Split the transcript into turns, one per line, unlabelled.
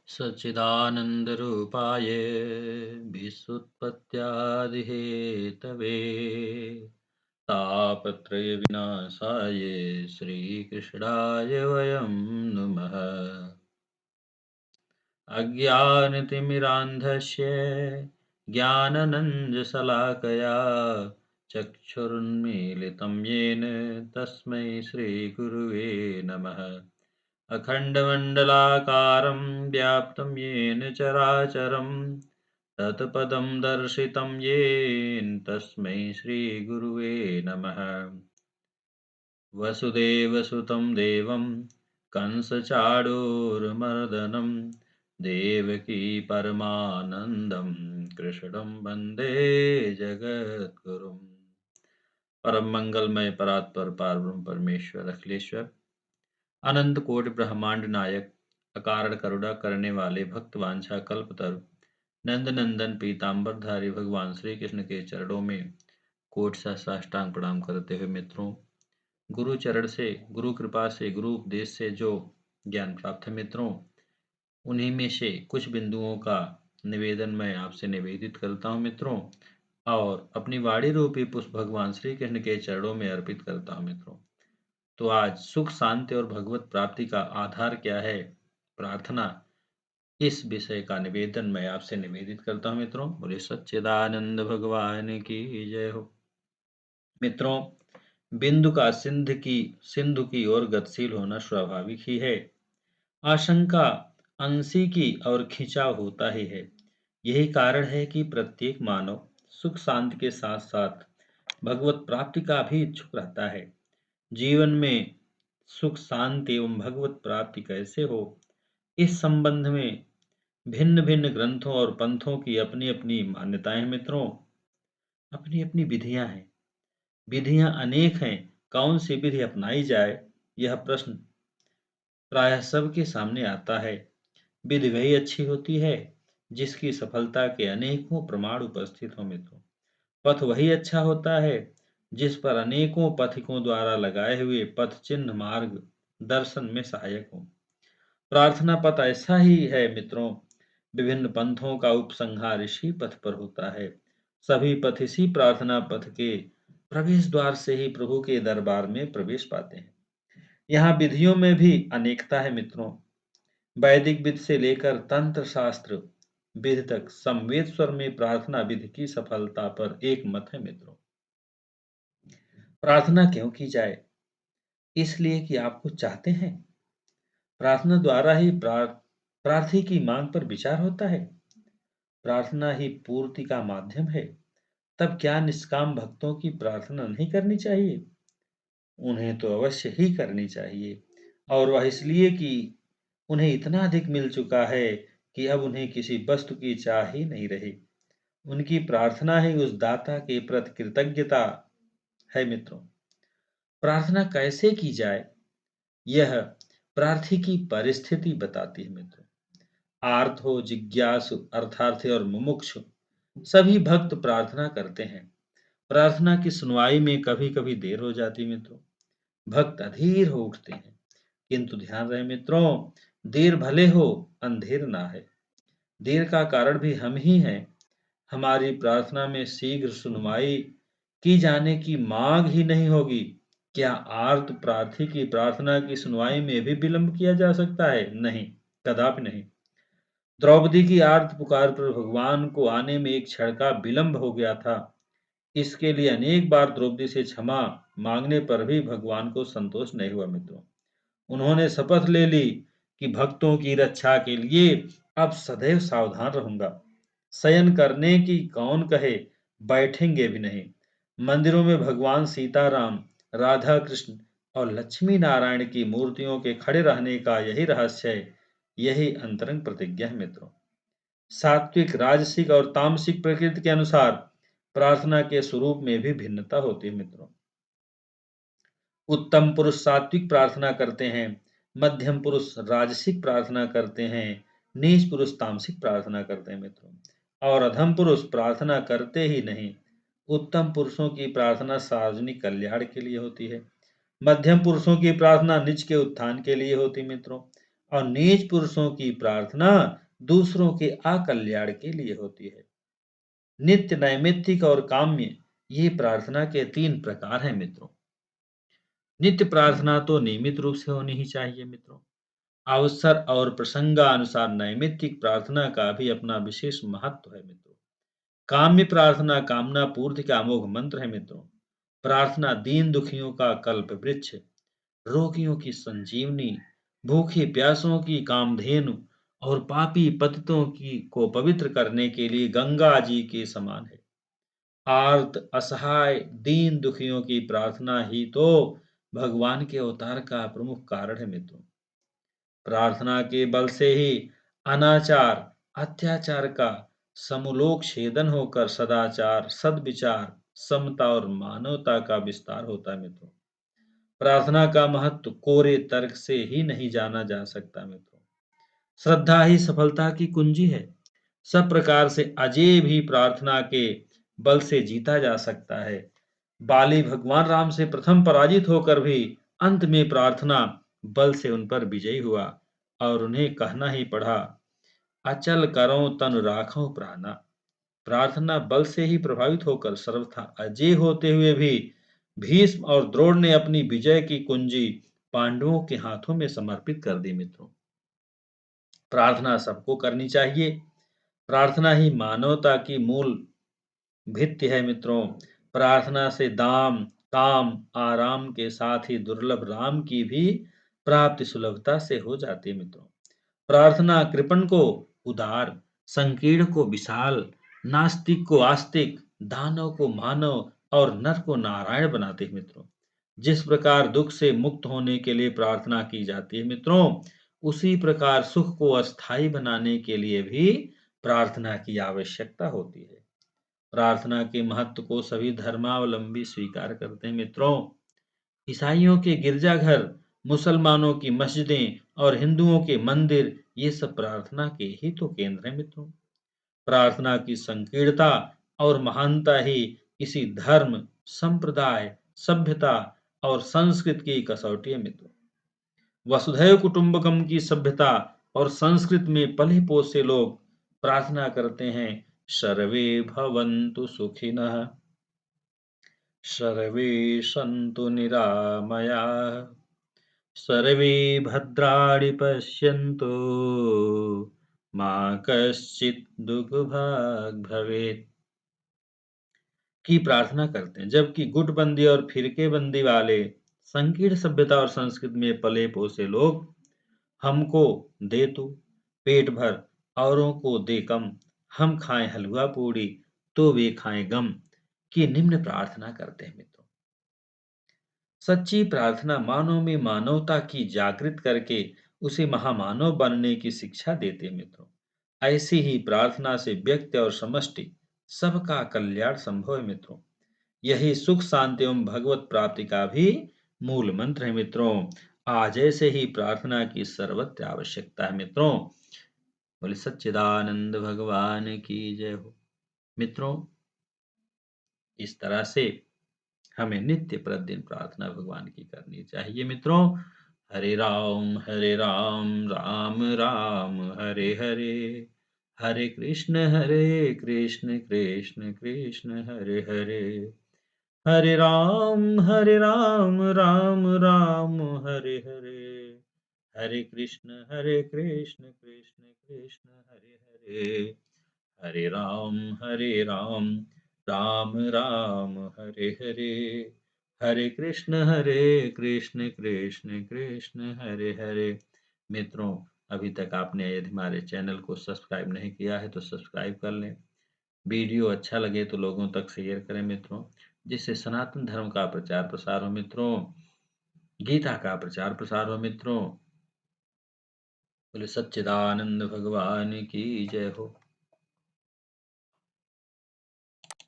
सच्चिदानन्दरूपाय विश्वोत्पत्त्यादिहेतवे तापत्रयविनाशाय श्रीकृष्णाय वयं नुमः। अज्ञानतिमिरान्धस्य ज्ञाननञ्जशलाकया चक्षुरुन्मीलितं येन तस्मै श्रीगुरुवे नमः। अखण्डमण्डलाकारं व्याप्तं येन चराचरं तत्पदं दर्शितं येन तस्मै श्रीगुरुवे नमः। वसुदेवसुतं देवं कंसचाणूरमर्दनं देवकी परमानन्दं कृष्णं वन्दे जगद्गुरुम्। परम मंगलमय परात्पर पारब्रह्म परमेश्वर अखिलेश्वर अनंत कोटि ब्रह्मांड नायक अकारण करुणा करने वाले भक्त वांछा कल्पतरु नंद नंदन पीतांबरधारी भगवान श्री कृष्ण के चरणों में कोट सा साष्टांग प्रणाम करते हुए मित्रों, गुरु चरण से, गुरु कृपा से, गुरु उपदेश से जो ज्ञान प्राप्त है मित्रों, उन्हीं में से कुछ बिंदुओं का निवेदन मैं आपसे निवेदित करता हूं मित्रों, और अपनी वाणी रूपी पुष्प भगवान श्री कृष्ण के चरणों में अर्पित करता हूं मित्रों। तो आज सुख शांति और भगवत प्राप्ति का आधार क्या है, प्रार्थना, इस विषय का निवेदन मैं आपसे निवेदित करता हूं मित्रों। बोले सच्चिदानंद भगवान की जय हो। मित्रों, बिंदु का सिंधु की ओर गतिशील होना स्वाभाविक ही है। आशंका अंशी की और खिंचाव होता ही है। यही कारण है कि प्रत्येक मानव सुख शांति के साथ साथ भगवत प्राप्ति का भी इच्छुक रहता है। जीवन में सुख शांति एवं भगवत प्राप्ति कैसे हो, इस संबंध में भिन्न भिन्न ग्रंथों और पंथों की अपनी अपनी मान्यताएं हैं मित्रों, अपनी अपनी विधियां हैं। विधियां अनेक हैं, कौन सी विधि अपनाई जाए, यह प्रश्न प्रायः सबके सामने आता है। विधि वही अच्छी होती है जिसकी सफलता के अनेकों प्रमाण उपस्थित हो मित्रों। पथ वही अच्छा होता है जिस पर अनेकों पथिकों द्वारा लगाए हुए पथ चिन्ह मार्ग दर्शन में सहायक हो। प्रार्थना पथ ऐसा ही है मित्रों। विभिन्न पंथों का उपसंहार इसी पथ पर होता है। सभी पथ इसी प्रार्थना पथ के प्रवेश द्वार से ही प्रभु के दरबार में प्रवेश पाते हैं। यहाँ विधियों में भी अनेकता है मित्रों। वैदिक विधि से लेकर तंत्र शास्त्र विधि तक समवेत स्वर में प्रार्थना विधि की सफलता पर एक मत है मित्रों। प्रार्थना क्यों की जाए? इसलिए कि आपको चाहते हैं। प्रार्थना द्वारा ही प्रार्थी की मांग पर विचार होता है। प्रार्थना ही पूर्ति का माध्यम है। तब क्या निष्काम भक्तों की प्रार्थना नहीं करनी चाहिए? उन्हें तो अवश्य ही करनी चाहिए, और वह इसलिए कि उन्हें इतना अधिक मिल चुका है कि अब उन्हें किसी वस्तु की चाह ही नहीं रही। उनकी प्रार्थना ही उस दाता के प्रति कृतज्ञता है मित्रों। प्रार्थना कैसे की जाए, यह प्रार्थी की परिस्थिति बताती है मित्रों। आर्त हो, जिज्ञासु, अर्थार्थी और मुमुक्षु सभी भक्त प्रार्थना करते हैं। प्रार्थना की सुनवाई में कभी कभी देर हो जाती मित्रों। भक्त अधीर हो उठते हैं, किंतु ध्यान रहे मित्रों, देर भले हो, अंधेर ना है। देर का कारण भी हम ही हैं। हमारी प्रार्थना में शीघ्र सुनवाई की जाने की मांग ही नहीं होगी। क्या आर्त प्रार्थी की प्रार्थना की सुनवाई में भी विलंब किया जा सकता है? नहीं, कदापि नहीं। द्रौपदी की आर्त पुकार पर भगवान को आने में एक क्षण का विलंब हो गया था। इसके लिए अनेक बार द्रौपदी से क्षमा मांगने पर भी भगवान को संतोष नहीं हुआ मित्रों। उन्होंने शपथ ले ली कि भक्तों की रक्षा के लिए अब सदैव सावधान रहूंगा। शयन करने की कौन कहे, बैठेंगे भी नहीं। मंदिरों में भगवान सीताराम, राधा कृष्ण और लक्ष्मी नारायण की मूर्तियों के खड़े रहने का यही रहस्य है, यही अंतरंग प्रतिज्ञा है मित्रों। सात्विक, राजसिक और तामसिक प्रकृति के अनुसार प्रार्थना के स्वरूप में भी भिन्नता होती है मित्रों। उत्तम पुरुष सात्विक प्रार्थना करते हैं, मध्यम पुरुष राजसिक प्रार्थना करते हैं, नीच पुरुष तामसिक प्रार्थना करते हैं मित्रों, और अधम पुरुष प्रार्थना करते ही नहीं। उत्तम पुरुषों की प्रार्थना सार्वजनिक कल्याण के लिए होती है। मध्यम पुरुषों की प्रार्थना निज के उत्थान के लिए होती मित्रों, और नीच पुरुषों की प्रार्थना दूसरों के अकल्याण के लिए होती है। नित्य, नैमित्तिक और काम्य, ये प्रार्थना के 3 प्रकार हैं मित्रों। नित्य प्रार्थना तो नियमित रूप से होनी ही चाहिए मित्रों। अवसर और प्रसंगानुसार नैमित्तिक प्रार्थना का भी अपना विशेष महत्व है मित्रों। काम्य प्रार्थना कामना पूर्ति का अमोघ मंत्र है मित्रों। प्रार्थना दीन दुखियों का कल्प वृक्ष, रोगियों की संजीवनी, भूखे प्यासों की कामधेनु और पापी पतितों की को पवित्र करने के लिए गंगा जी के समान है। आर्त, असहाय, दीन दुखियों की प्रार्थना ही तो भगवान के अवतार का प्रमुख कारण है मित्रों। प्रार्थना के बल से ही अनाचार, अत्याचार का समूलोक छेदन होकर सदाचार, सद्विचार, समता और मानवता का विस्तार होता है मित्रों। प्रार्थना का महत्व कोरे तर्क से ही नहीं जाना जा सकता मित्रों। श्रद्धा ही सफलता की कुंजी है। सब प्रकार से अजेय भी प्रार्थना के बल से जीता जा सकता है। बाली भगवान राम से प्रथम पराजित होकर भी अंत में प्रार्थना बल से उन पर विजयी हुआ और उन्हें कहना ही पड़ा, अचल करो तन राखो प्राणा। प्रार्थना बल से ही प्रभावित होकर सर्वथा अजेय होते हुए भी भीष्म और द्रोण ने अपनी विजय की कुंजी पांडवों के हाथों में समर्पित कर दी मित्रों। प्रार्थना सबको करनी चाहिए। प्रार्थना ही मानवता की मूल भित्ति है मित्रों। प्रार्थना से दाम, काम, आराम के साथ ही दुर्लभ राम की भी प्राप्ति सुलभता से हो जाती है मित्रों। प्रार्थना कृपण को उदार, संकीर्ण को विशाल, नास्तिक को आस्तिक, दानव को मानव और नर को नारायण बनाते हैं मित्रों। जिस प्रकार दुख से मुक्त होने के लिए प्रार्थना की जाती है मित्रों, उसी प्रकार सुख को अस्थायी बनाने के लिए भी प्रार्थना की आवश्यकता होती है। प्रार्थना के महत्व को सभी धर्मावलंबी स्वीकार करते हैं मित्रों। ईसाइयों के गिरजाघर, मुसलमानों की मस्जिदें और हिंदुओं के मंदिर, ये सब प्रार्थना के ही तो केंद्र हैं मित्रों। प्रार्थना की संकीर्णता और महानता ही किसी धर्म, संप्रदाय, सभ्यता और संस्कृति की कसौटी है मित्रों। वसुधैव कुटुंबकम की सभ्यता और संस्कृति में पले पोसे लोग प्रार्थना करते हैं, सर्वे भवन्तु सुखिनः, सर्वे सन्तु निरामयाः, सर्वे भद्राणि पश्यन्तु, मा कश्चित् दुःखभाग् भवेत्, की प्रार्थना करते हैं। जबकि गुटबंदी और फिरकेबंदी वाले संकीर्ण सभ्यता और संस्कृति में पले पोसे लोग हमको दे तू पेट भर, औरों को दे कम, हम खाएं हलवा पूड़ी तो वे खाएं गम, की निम्न प्रार्थना करते हैं मित्रों। सच्ची प्रार्थना मानव में मानवता की जागृत करके उसे महामानव बनने की शिक्षा देते हैं मित्रों। ऐसी ही प्रार्थना से व्यक्ति और समष्टि सबका कल्याण संभव है मित्रों। यही सुख शांति एवं भगवत प्राप्ति का भी मूल मंत्र है मित्रों। आज ऐसे ही प्रार्थना की सर्वत्र आवश्यकता है मित्रों। बोले सच्चिदानंद भगवान की जय हो। मित्रों, इस तरह से हमें नित्य प्रतिदिन प्रार्थना भगवान की करनी चाहिए मित्रों। हरे राम, राम राम हरे हरे, हरे कृष्ण कृष्ण कृष्ण हरे हरे, हरे राम, राम राम हरे हरे, हरे कृष्ण कृष्ण कृष्ण हरे हरे, हरे राम, राम राम हरे हरे, हरे कृष्ण कृष्ण कृष्ण हरे हरे। मित्रों, अभी तक आपने यदि हमारे चैनल को सब्सक्राइब नहीं किया है तो सब्सक्राइब कर लें। वीडियो अच्छा लगे तो लोगों तक शेयर करें मित्रों, जिससे सनातन धर्म का प्रचार प्रसार हो मित्रों, गीता का प्रचार प्रसार हो मित्रों। बोले सच्चिदानंद भगवान की जय हो।